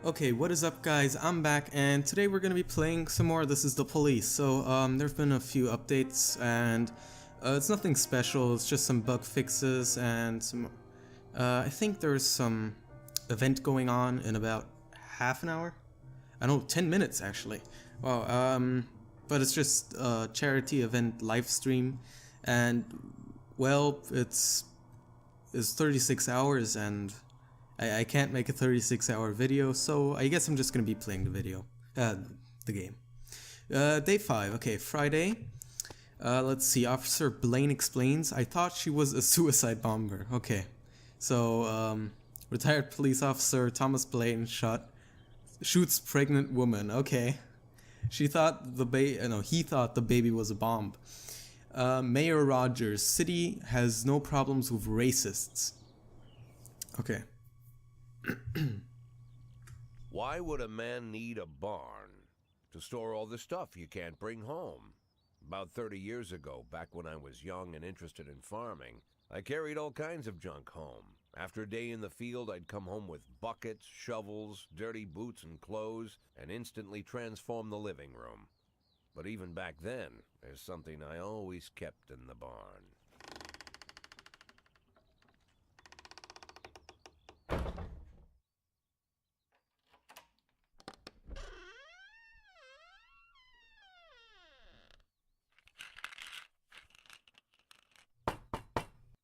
Okay, what is up guys? I'm back and today we're gonna be playing some more. This is the police. So there've been a few updates and it's nothing special, it's just some bug fixes and some I think there's some event going on in about half an hour? I know 10 minutes actually. Wow, but it's just a charity event live stream and well it's 36 hours and I can't make a 36-hour video, so I guess I'm just gonna be playing the game. Day 5, okay, Friday. Let's see, Officer Blaine explains, I thought she was a suicide bomber. Okay, so, retired police officer Thomas Blaine shoots pregnant woman. Okay, he thought the baby was a bomb. Mayor Rogers, city has no problems with racists. Okay. Why would a man need a barn? To store all the stuff you can't bring home. About 30 years ago, back when I was young and interested in farming, I carried all kinds of junk home. After a day in the field, I'd come home with buckets, shovels, dirty boots and clothes, and instantly transform the living room. But even back then, there's something I always kept in the barn.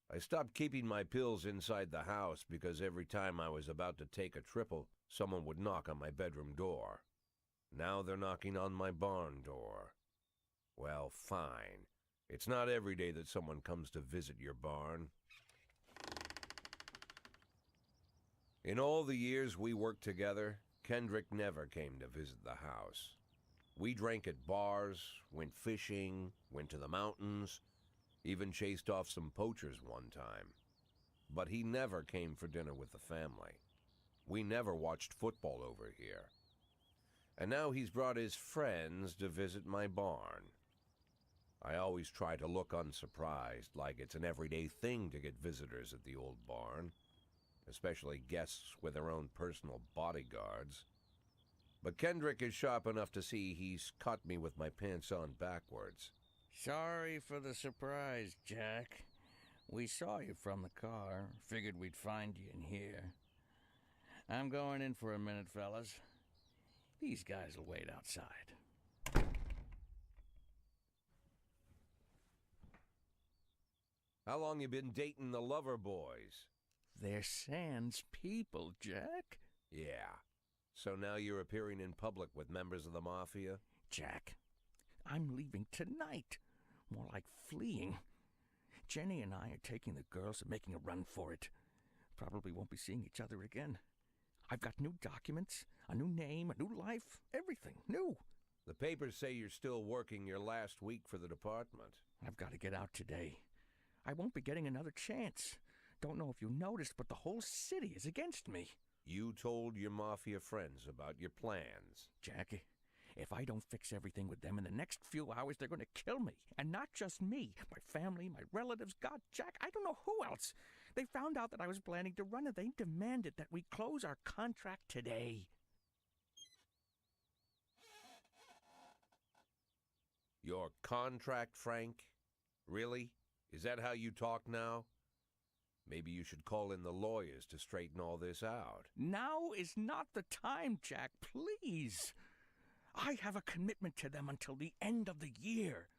I stopped keeping my pills inside the house because every time I was about to take a triple, someone would knock on my bedroom door. Now they're knocking on my barn door. Well, fine. It's not every day that someone comes to visit your barn. In all the years we worked together, Kendrick never came to visit the house. We drank at bars, went fishing, went to the mountains, even chased off some poachers one time. But he never came for dinner with the family. We never watched football over here. And now he's brought his friends to visit my barn. I always try to look unsurprised, like it's an everyday thing to get visitors at the old barn, especially guests with their own personal bodyguards. But Kendrick is sharp enough to see he's caught me with my pants on backwards. Sorry for the surprise, Jack. We saw you from the car. Figured we'd find you in here. I'm going in for a minute, fellas. These guys will wait outside. How long you been dating the lover boys? They're Sans people, Jack. Yeah. So now you're appearing in public with members of the Mafia? Jack, I'm leaving tonight. More like fleeing. Jenny and I are taking the girls and making a run for it. Probably won't be seeing each other again. I've got new documents, a new name, a new life, everything new. The papers say you're still working your last week for the department. I've got to get out today. I won't be getting another chance. Don't know if you noticed, but the whole city is against me. You told your Mafia friends about your plans. Jackie, if I don't fix everything with them in the next few hours, they're going to kill me. And not just me. My family, my relatives, God, Jack, I don't know who else. They found out that I was planning to run and they demanded that we close our contract today. Your contract, Frank? Really? Is that how you talk now? Maybe you should call in the lawyers to straighten all this out. Now is not the time, Jack, please. I have a commitment to them until the end of the year.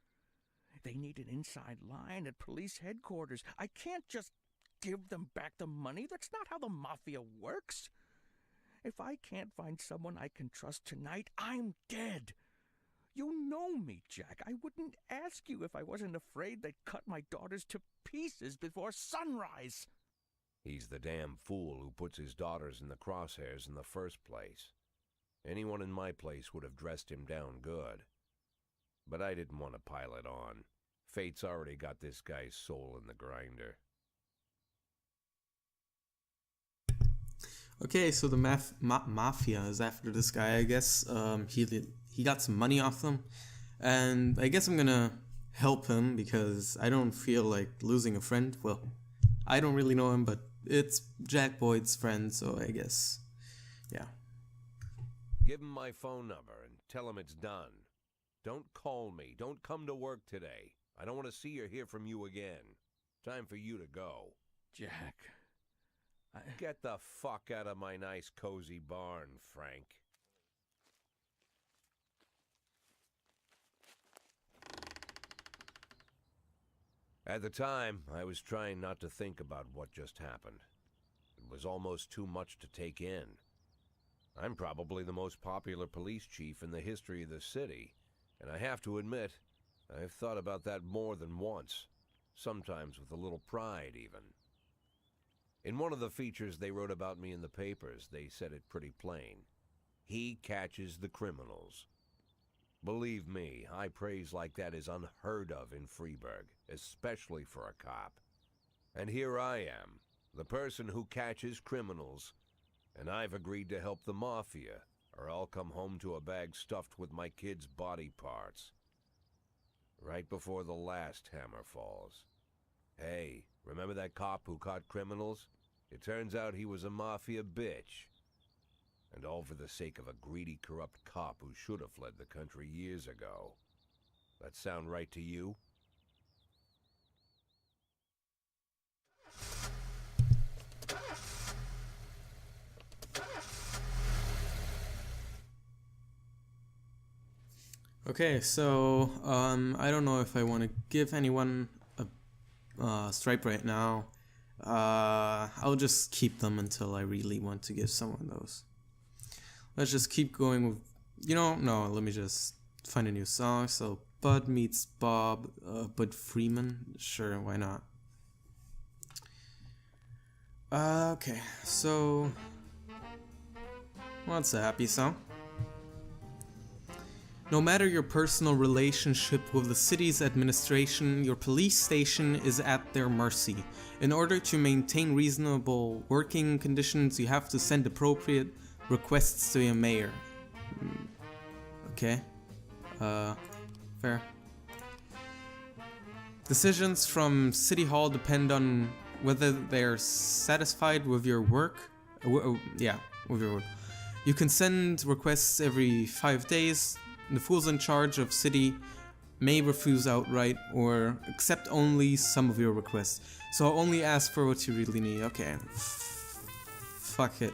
They need an inside line at police headquarters. I can't just give them back the money. That's not how the Mafia works. If I can't find someone I can trust tonight, I'm dead. You know me, Jack. I wouldn't ask you if I wasn't afraid they'd cut my daughters to pieces before sunrise. He's the damn fool who puts his daughters in the crosshairs in the first place. Anyone in my place would have dressed him down good. But I didn't want to pile it on. Fate's already got this guy's soul in the grinder. Okay, so the Mafia is after this guy, I guess. He got some money off them. And I guess I'm gonna help him because I don't feel like losing a friend. Well, I don't really know him, but it's Jack Boyd's friend, so I guess, yeah. Give him my phone number and tell him it's done. Don't call me. Don't come to work today. I don't want to see or hear from you again. Time for you to go. Jack, Get the fuck out of my nice cozy barn, Frank. At the time, I was trying not to think about what just happened. It was almost too much to take in. I'm probably the most popular police chief in the history of the city, and I have to admit, I've thought about that more than once, sometimes with a little pride even. In one of the features they wrote about me in the papers, they said it pretty plain. He catches the criminals. Believe me, high praise like that is unheard of in Freeburg, especially for a cop. And here I am, the person who catches criminals, and I've agreed to help the Mafia, or I'll come home to a bag stuffed with my kids' body parts. Right before the last hammer falls. Hey, remember that cop who caught criminals? It turns out he was a Mafia bitch. And all for the sake of a greedy, corrupt cop who should have fled the country years ago. That sound right to you? Okay, so I don't know if I want to give anyone a stripe right now. I'll just keep them until I really want to give someone those. Let's just keep going with, no, let me just find a new song. So Bud meets Bob, Bud Freeman, sure, why not? Okay, so what's a happy song? No matter your personal relationship with the city's administration, your police station is at their mercy. In order to maintain reasonable working conditions, you have to send appropriate requests to your mayor. Okay. Fair. Decisions from City Hall depend on whether they're satisfied with your work. With your work. You can send requests every 5 days. The fools in charge of city may refuse outright or accept only some of your requests. So I'll only ask for what you really need. Okay. Fuck it.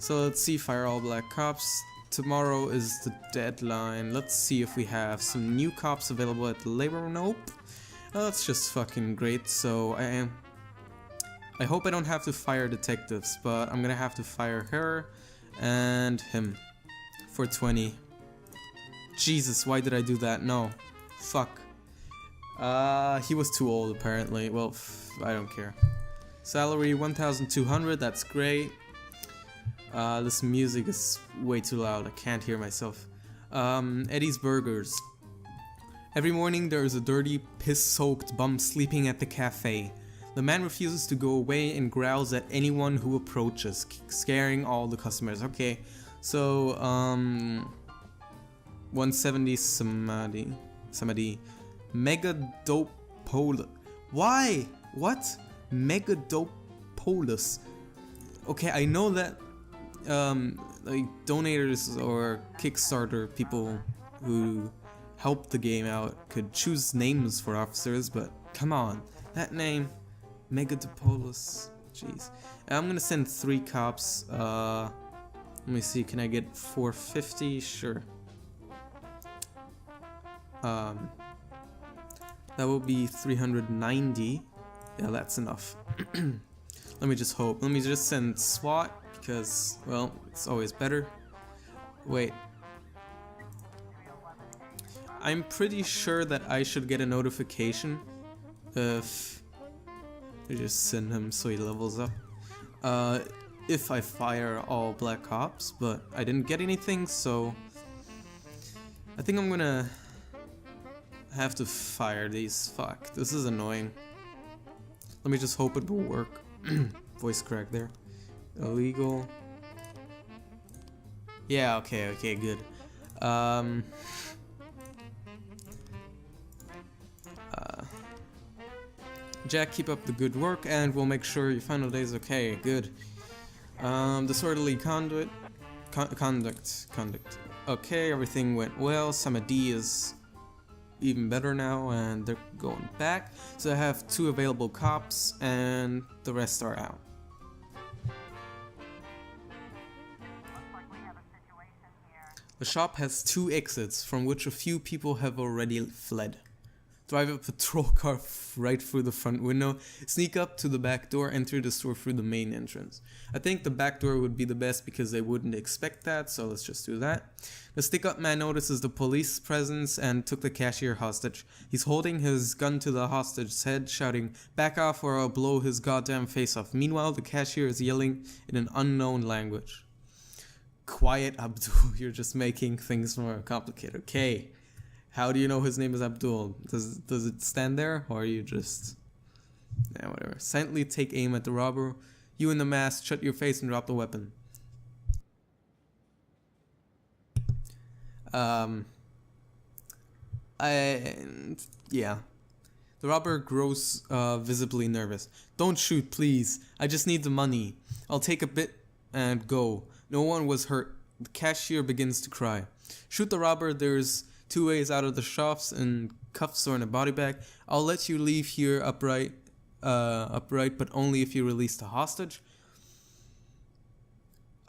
So let's see, fire all black cops. Tomorrow is the deadline. Let's see if we have some new cops available at the labor. Nope. Oh, that's just fucking great. So I hope I don't have to fire detectives, but I'm gonna have to fire her and him for 20. Jesus, why did I do that? No. Fuck. He was too old apparently. Well, I don't care. Salary 1,200, that's great. This music is way too loud, I can't hear myself. Eddie's Burgers. Every morning there is a dirty, piss-soaked bum sleeping at the cafe. The man refuses to go away and growls at anyone who approaches, scaring all the customers. Okay, so, 170 Samadhi. Megadopolus. Why? What? Megadopolus. Okay, I know that like donators or Kickstarter people who help the game out could choose names for officers, but come on, that name, Megadopolus. Jeez. I'm gonna send 3 cops. Let me see, can I get 450? Sure. That will be 390. Yeah, that's enough. Let me just hope. Let me just send SWAT because, well, it's always better. Wait. I'm pretty sure that I should get a notification if I just send him so he levels up. If I fire all black cops, but I didn't get anything, so I think I'm gonna have to fire these. Fuck, this is annoying. Let me just hope it will work. Voice crack there. Illegal. Yeah, okay, good. Jack, keep up the good work and we'll make sure your final day is okay. Good. Disorderly conduit. Conduct. Okay, everything went well. Samadhi is even better now, and they're going back. So I have 2 available cops, and the rest are out. The shop has 2 exits, from which a few people have already fled. Drive a patrol car right through the front window, sneak up to the back door, enter the store through the main entrance. I think the back door would be the best because they wouldn't expect that, so let's just do that. The stick-up man notices the police presence and took the cashier hostage. He's holding his gun to the hostage's head, shouting, "Back off or I'll blow his goddamn face off." Meanwhile, the cashier is yelling in an unknown language. Quiet, Abdul, you're just making things more complicated. Okay. How do you know his name is Abdul? Does it stand there, or are you just... yeah, whatever. Silently take aim at the robber. You in the mask, shut your face and drop the weapon. Yeah. The robber grows visibly nervous. "Don't shoot, please. I just need the money. I'll take a bit and go." No one was hurt. The cashier begins to cry. Shoot the robber. There's 2 ways out of the shops, in cuffs or in a body bag. I'll let you leave here upright, but only if you release the hostage.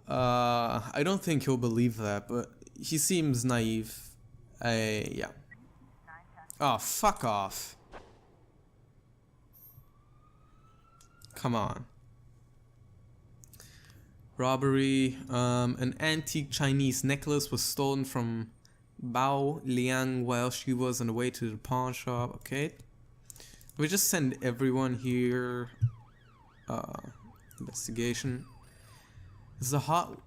I don't think he'll believe that, but he seems naive. Yeah. Oh, fuck off. Come on. Robbery. An antique Chinese necklace was stolen from Bao Liang while she was on the way to the pawn shop. Okay. We just send everyone here. Investigation. This is a hot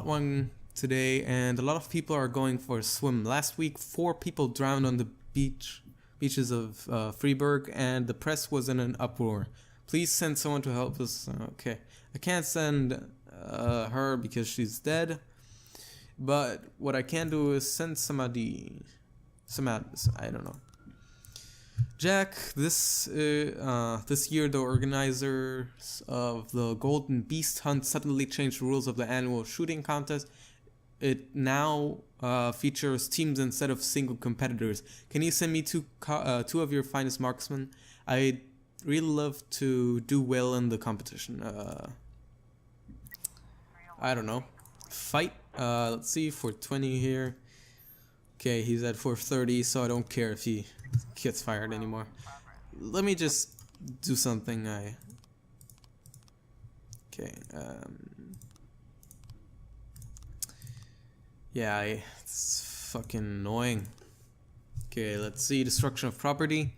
one today, and a lot of people are going for a swim. Last week, 4 people drowned on the beaches of Freiburg, and the press was in an uproar. Please send someone to help us. Okay. I can't send her because she's dead. But what I can do is send somebody, I don't know. Jack, this year the organizers of the Golden Beast Hunt suddenly changed the rules of the annual shooting contest. It now features teams instead of single competitors. Can you send me 2 of your finest marksmen? I'd really love to do well in the competition. I don't know. Fight. Let's see, 420 here. Okay, he's at 430, so I don't care if he gets fired anymore. Let me just do something. Okay. Yeah, it's fucking annoying. Okay, let's see. Destruction of property.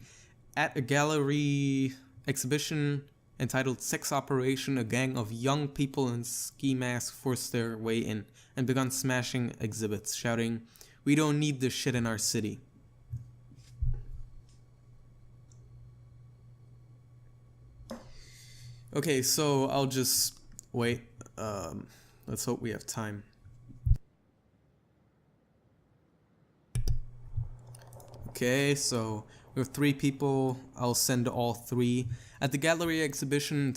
At a gallery exhibition entitled Sex Operation, a gang of young people in ski masks forced their way in and began smashing exhibits, shouting, "We don't need this shit in our city." Okay, so I'll just wait. Let's hope we have time. Okay, so we have 3 people. I'll send all 3. At the gallery exhibition,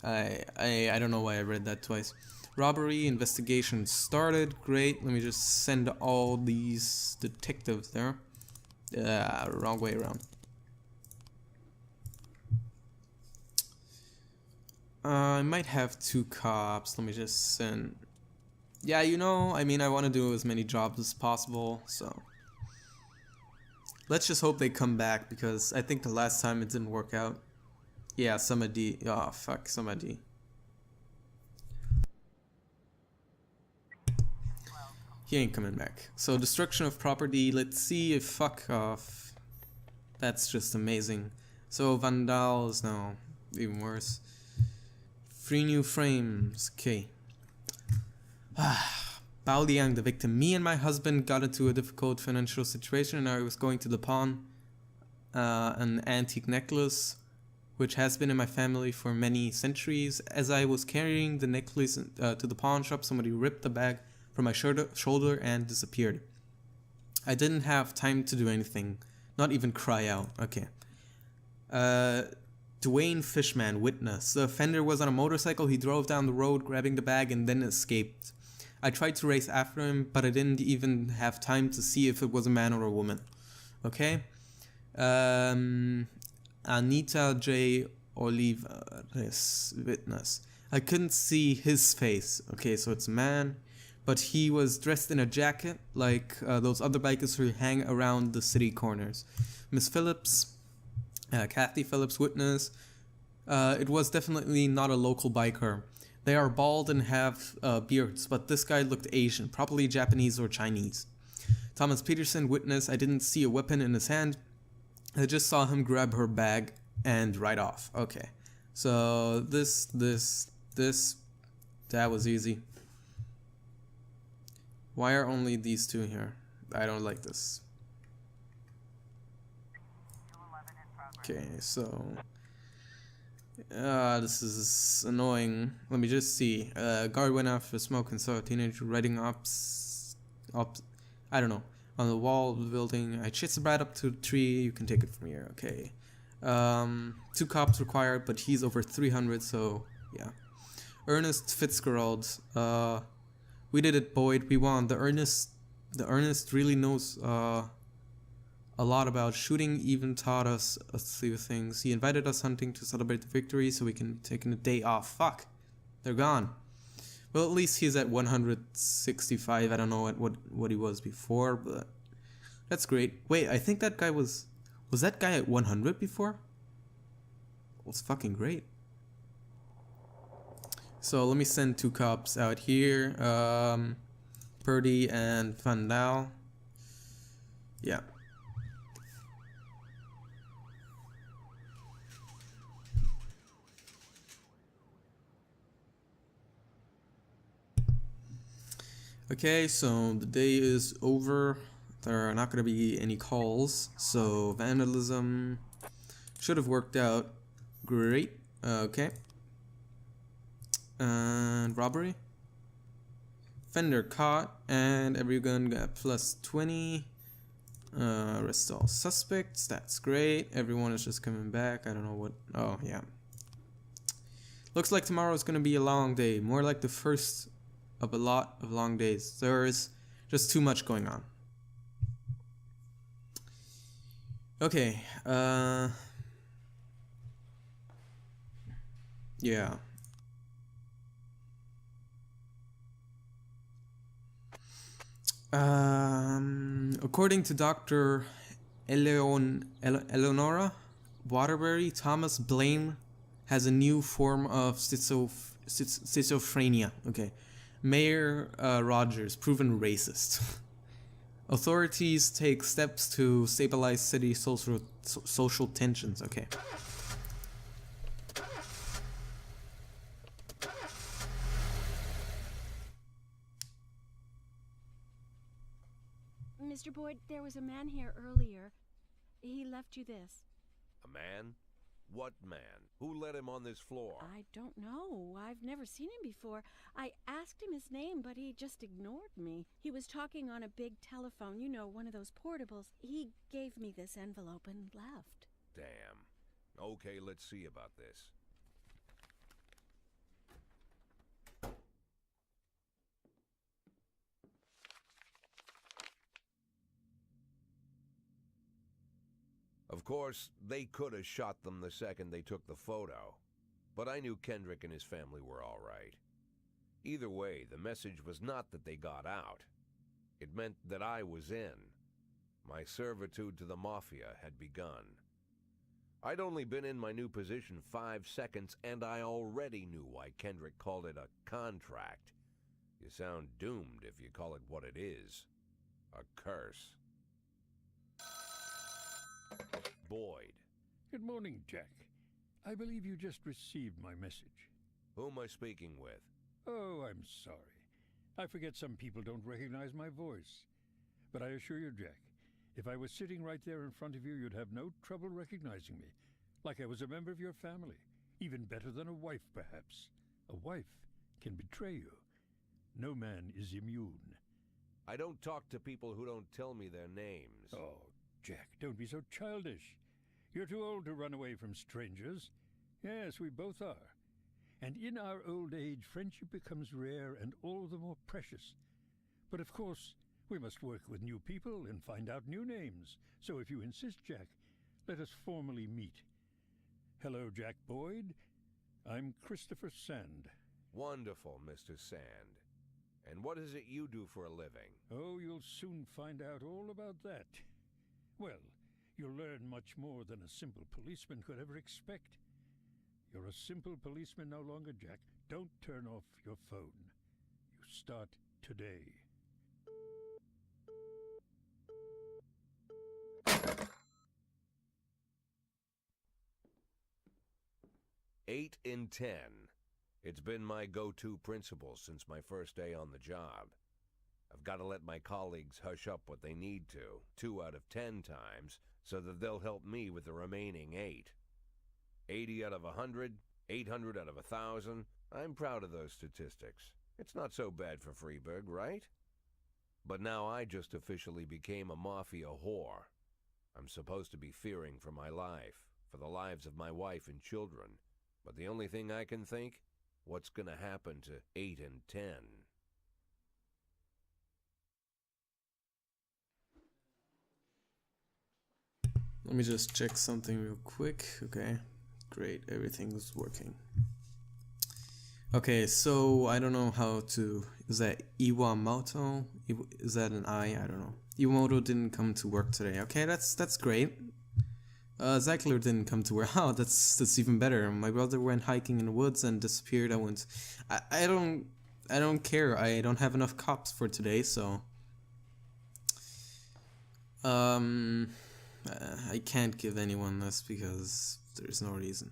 I don't know why I read that twice. Robbery investigation started. Great. Let me just send all these detectives there. Wrong way around. I might have 2 cops. Let me just send. Yeah, you know, I mean, I want to do as many jobs as possible, so. Let's just hope they come back, because I think the last time it didn't work out. Yeah, Samadhi. Oh, fuck, Samadhi. He ain't coming back. So, destruction of property. Let's see if fuck off. That's just amazing. So, vandals. No, even worse. 3 new frames. Okay. Bao Liang, the victim. Me and my husband got into a difficult financial situation, and I was going to the pawn an antique necklace, which has been in my family for many centuries. As I was carrying the necklace to the pawn shop, somebody ripped the bag from my shoulder and disappeared. I didn't have time to do anything, not even cry out. Okay. To Dwayne Fishman, witness. The offender was on a motorcycle. He drove down the road, grabbing the bag, and then escaped. I tried to race after him, but I didn't even have time to see if it was a man or a woman. Okay? Anita J. Olivares, witness. I couldn't see his face. Okay, so it's a man. But he was dressed in a jacket, like those other bikers who hang around the city corners. Miss Phillips, Kathy Phillips, witness. It was definitely not a local biker. They are bald and have beards, but this guy looked Asian, probably Japanese or Chinese. Thomas Peterson, witness. I didn't see a weapon in his hand. I just saw him grab her bag and ride off. Okay, so that was easy. Why are only these two here? I don't like this. Okay, so this is annoying. Let me just see. Guard went after smoke and saw a teenager riding up, I don't know, on the wall of the building. I chased the brat up to the tree. You can take it from here. Okay. 2 cops required, but he's over 300, so yeah. Ernest Fitzgerald. We did it, Boyd. We won. The Ernest really knows a lot about shooting. Even taught us a few things. He invited us hunting to celebrate the victory, so we can take a day off. Fuck, they're gone. Well, at least he's at 165. I don't know what he was before, but that's great. Wait, I think that guy was that guy at 100 before? Well, it's fucking great. So let me send 2 cops out here, Purdy and Van Dal. Yeah. Okay, so the day is over. There are not going to be any calls, so vandalism should have worked out great. Okay. And robbery. Fender caught, and every gun got plus 20. Arrest all suspects. That's great. Everyone is just coming back. I don't know what. Oh, yeah. Looks like tomorrow is going to be a long day. More like the first of a lot of long days. There's just too much going on. Okay. Yeah. According to Dr. Eleonora Waterbury, Thomas Blaine has a new form of schizophrenia. Okay. Mayor Rogers, proven racist. Authorities take steps to stabilize city social tensions. Okay. Mr. Boyd, there was a man here earlier. He left you this. A man? What man? Who let him on this floor? I don't know. I've never seen him before. I asked him his name, but he just ignored me. He was talking on a big telephone, you know, one of those portables. He gave me this envelope and left. Damn. Okay, let's see about this. Of course, they could have shot them the second they took the photo. But I knew Kendrick and his family were all right. Either way, the message was not that they got out. It meant that I was in. My servitude to the Mafia had begun. I'd only been in my new position 5 seconds, and I already knew why Kendrick called it a contract. You sound doomed if you call it what it is. A curse. Boyd. Good morning, Jack. I believe you just received my message. Who am I speaking with? Oh, I'm sorry. I forget some people don't recognize my voice. But I assure you, Jack, if I was sitting right there in front of you, you'd have no trouble recognizing me. Like I was a member of your family. Even better than a wife, perhaps. A wife can betray you. No man is immune. I don't talk to people who don't tell me their names. Oh, Jack, don't be so childish. You're too old to run away from strangers. Yes, we both are. And in our old age, friendship becomes rare and all the more precious. But of course, we must work with new people and find out new names. So if you insist, Jack, let us formally meet. Hello, Jack Boyd. I'm Christopher Sand. Wonderful, Mr. Sand. And what is it you do for a living? Oh, you'll soon find out all about that. Well, you'll learn much more than a simple policeman could ever expect. You're a simple policeman no longer, Jack. Don't turn off your phone. You start today. Eight in 10. It's been my go-to principle since my first day on the job. I've got to let my colleagues hush up what they need to, 2 out of 10 times, so that they'll help me with the remaining 8. 80 out of 100, 800 out of 1,000. I'm proud of those statistics. It's not so bad for Freeburg, right? But now I just officially became a Mafia whore. I'm supposed to be fearing for my life, for the lives of my wife and children. But the only thing I can think, what's gonna happen to 8 and 10? Let me just check something real quick. Okay, great, everything's working. Okay, so I don't know how to, is that Iwamoto? Is that an I? I don't know. Iwamoto didn't come to work today. Okay, that's great. Zeckler didn't come to work. Oh, that's even better. My brother went hiking in the woods and disappeared. I don't care. I don't have enough cops for today, so I can't give anyone this because there's no reason.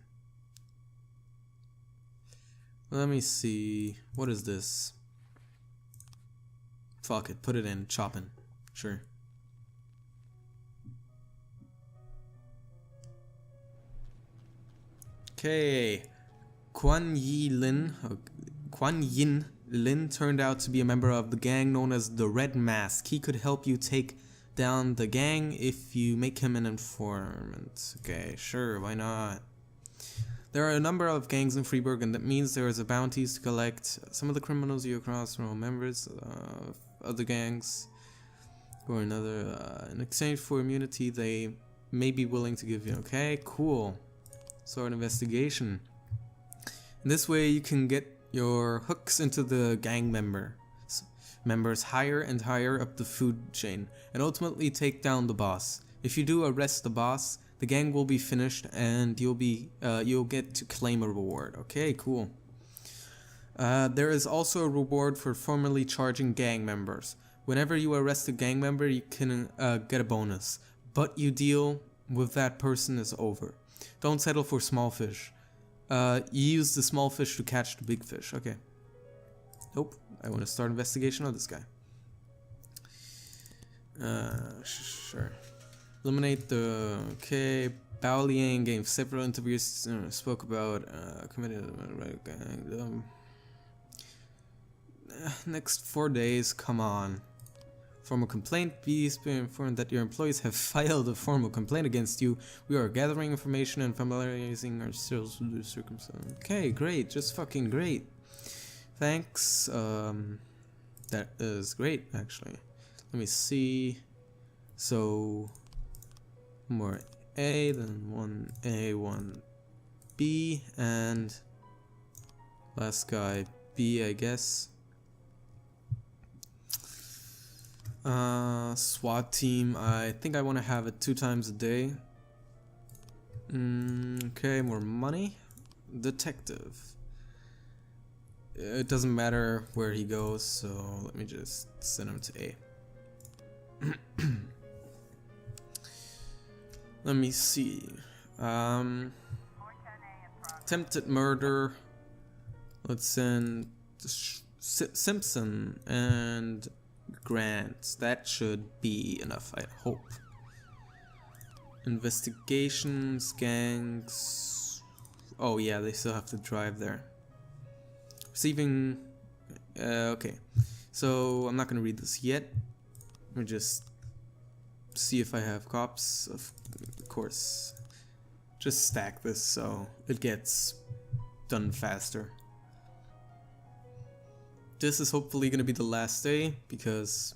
Let me see. What is this? Fuck it. Put it in. Choppin'. Sure. Okay. Quan Yin Lin turned out to be a member of the gang known as the Red Mask. He could help you take down the gang if you make him an informant. Okay, sure, why not? There are a number of gangs in Freeburg, and that means there is a bounties to collect. Some of the criminals you cross are all members of other gangs or another. In exchange for immunity, they may be willing to give you. Okay, cool. Start an investigation. In this way, you can get your hooks into the gang members higher and higher up the food chain, and ultimately take down the boss. If you do arrest the boss, the gang will be finished, and you'll get to claim a reward. Okay, cool. There is also a reward for formally charging gang members. Whenever you arrest a gang member, you can get a bonus, but you deal with that person is over. Don't settle for small fish. You use the small fish to catch the big fish. Okay. Nope. I want to start investigation on this guy. Sure. Eliminate the... Okay. Bao Liang gave several interviews, spoke about committed gang. Next 4 days, come on. Formal complaint. Please be informed that your employees have filed a formal complaint against you. We are gathering information and familiarizing ourselves with the circumstances. Okay, great. Just fucking great. Thanks. That is great, actually. Let me see. So, more A, then 1A, 1B, and last guy B, I guess. SWAT team. I think I want to have it 2 times a day. Okay, more money. Detective. It doesn't matter where he goes, so let me just send him to A. Let me see. Attempted murder. Let's send Simpson and Grant. That should be enough, I hope. Investigations, gangs. Oh yeah, they still have to drive there. Receiving. Okay, so I'm not gonna read this yet. Let me just see if I have cops. Of course, just stack this so it gets done faster. This is hopefully gonna be the last day, because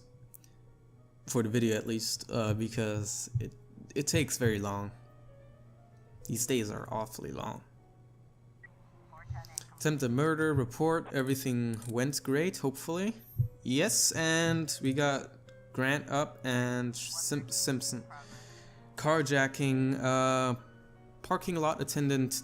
for the video at least, because it takes very long. These days are awfully long. Attempted murder report, everything went great, hopefully. Yes, and we got Grant up and Simpson. Carjacking, parking lot attendant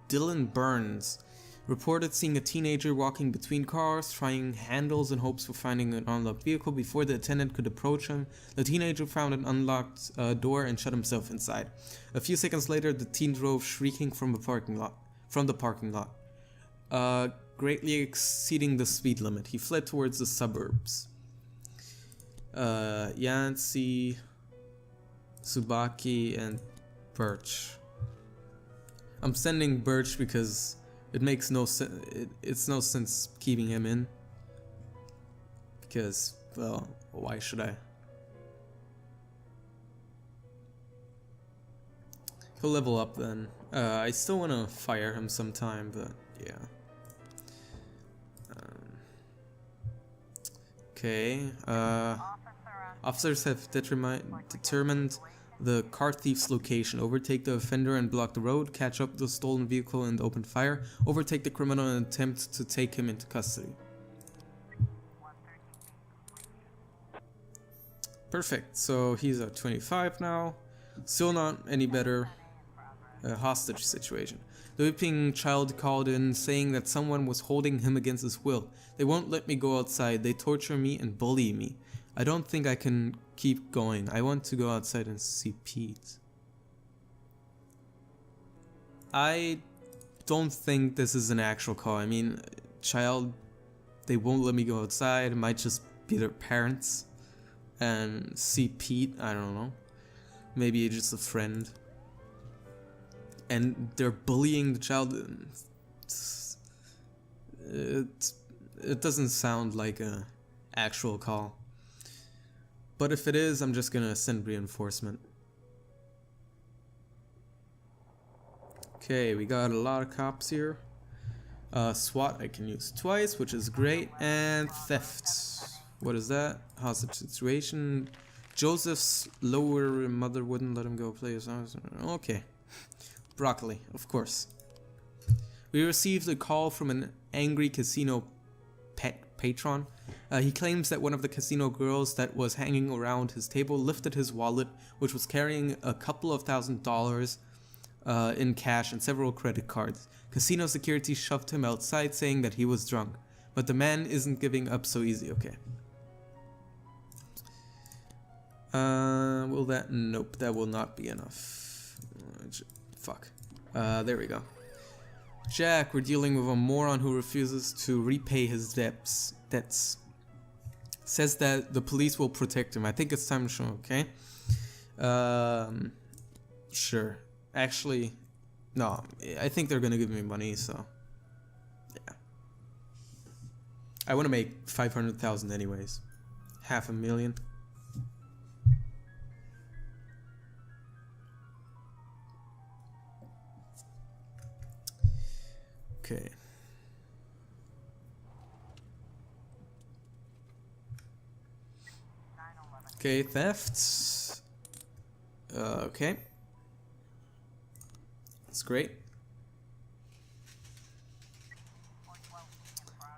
Dylan Burns reported seeing a teenager walking between cars, trying handles in hopes of finding an unlocked vehicle. Before the attendant could approach him, the teenager found an unlocked door and shut himself inside. A few seconds later, the teen drove shrieking from the parking lot, greatly exceeding the speed limit. He fled towards the suburbs. Yancey, Tsubaki, and Birch. I'm sending Birch because it makes no sense. It's no sense keeping him in. Because, well, why should I? He'll level up then. I still want to fire him sometime, but yeah. Okay. Officers have determined the car thief's location. Overtake the offender and block the road. Catch up the stolen vehicle and open fire. Overtake the criminal and attempt to take him into custody. Perfect. So he's at 25 now. Still not any better. Hostage situation. The weeping child called in saying that someone was holding him against his will. They won't let me go outside. They torture me and bully me. I don't think I can keep going. I want to go outside and see Pete. I don't think this is an actual call. I mean, child, they won't let me go outside. It might just be their parents. And see Pete, I don't know. Maybe just a friend. And they're bullying the child. It doesn't sound like a actual call. But if it is, I'm just gonna send reinforcement. Okay, we got a lot of cops here. SWAT I can use twice, which is great. And theft. What is that? Hostage situation. Joseph's lower mother wouldn't let him go play his house. Okay. Broccoli, of course. We received a call from an angry casino patron. He claims that one of the casino girls that was hanging around his table lifted his wallet, which was carrying a couple of $1,000s in cash and several credit cards. Casino security shoved him outside, saying that he was drunk. But the man isn't giving up so easy. Okay. Will that? Nope, that will not be enough. Fuck. There we go. Jack, we're dealing with a moron who refuses to repay his debts. Says that the police will protect him. I think it's time to show him, okay? Sure. Actually, no. I think they're gonna give me money, so... yeah. I want to make 500,000 anyways. $500,000. Okay. Okay, thefts. Okay. That's great.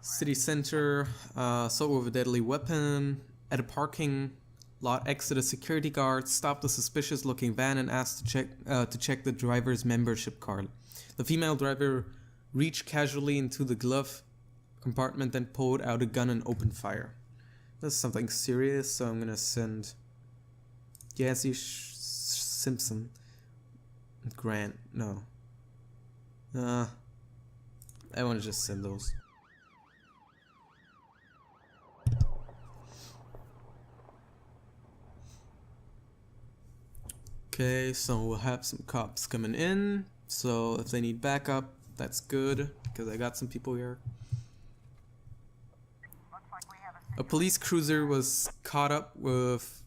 City center, assault with a deadly weapon. At a parking lot, exit a security guard, stopped a suspicious looking van and asked to check the driver's membership card. The female driver reached casually into the glove compartment, then pulled out a gun and opened fire. This is something serious, so I'm gonna send Yancey, Simpson, Grant. No. I want to just send those. Okay, so we'll have some cops coming in. So if they need backup, that's good, because I got some people here. A police cruiser was caught up with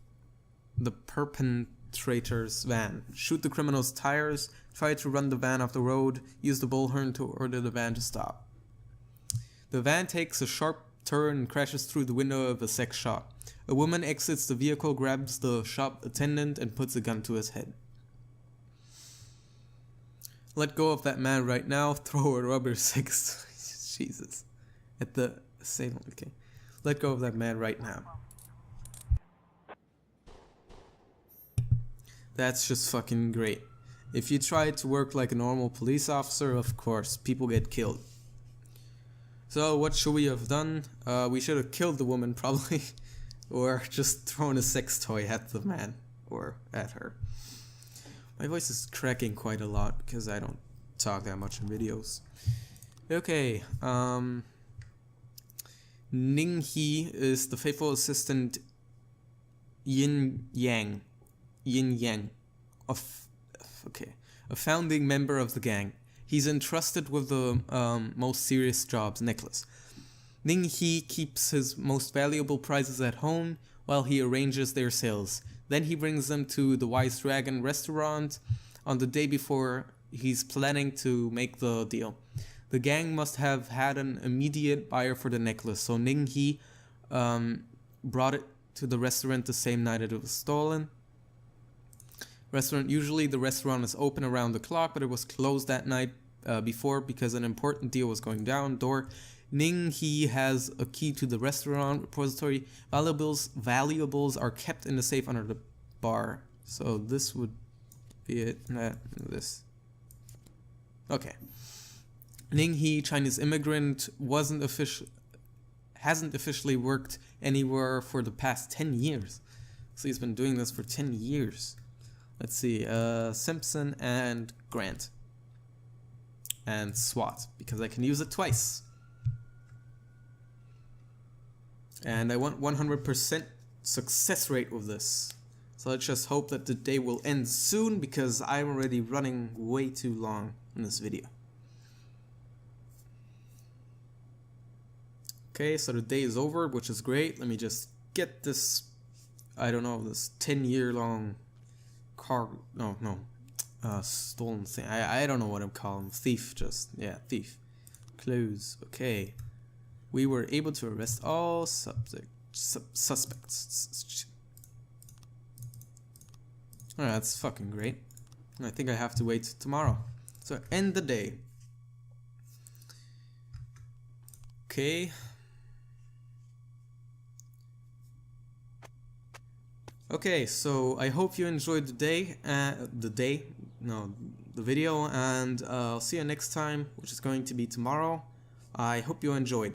the perpetrator's van. Shoot the criminal's tires, Try to run the van off the road. Use the bullhorn to order the van to stop. The van takes a sharp turn and crashes through the window of a sex shop. A woman exits the vehicle, grabs the shop attendant, and puts a gun to his head. Let go of that man right now. Throw a rubber sex. Jesus. At the same. Okay. Let go of that man right now. That's just fucking great. If you try to work like a normal police officer, of course, people get killed. So what should we have done? We should have killed the woman, probably. Or just thrown a sex toy at the man. Or at her. My voice is cracking quite a lot because I don't talk that much in videos. Okay, Ning He is the faithful assistant Yin Yang, a founding member of the gang. He's entrusted with the most serious jobs, necklace. Ning He keeps his most valuable prizes at home while he arranges their sales. Then he brings them to the Wise Dragon restaurant on the day before he's planning to make the deal. The gang must have had an immediate buyer for the necklace, so Ning He brought it to the restaurant the same night it was stolen. Usually the restaurant is open around the clock, but it was closed that night before because an important deal was going down. Ning He has a key to the restaurant repository. Valuables are kept in the safe under the bar. So this would be it. This. Okay. Ning He, Chinese immigrant, hasn't officially worked anywhere for the past 10 years. So he's been doing this for 10 years. Let's see, Simpson and Grant. And SWAT, because I can use it twice. And I want 100% success rate with this. So let's just hope that the day will end soon, because I'm already running way too long in this video. Okay, so the day is over, which is great. Let me just get this, I don't know, this 10-year-long car, stolen thing. I don't know what I'm calling. Thief, thief. Close. Okay. We were able to arrest all suspects. Alright, that's fucking great. I think I have to wait tomorrow. So end the day. Okay. Okay, so I hope you enjoyed the video, and I'll see you next time, which is going to be tomorrow. I hope you enjoyed.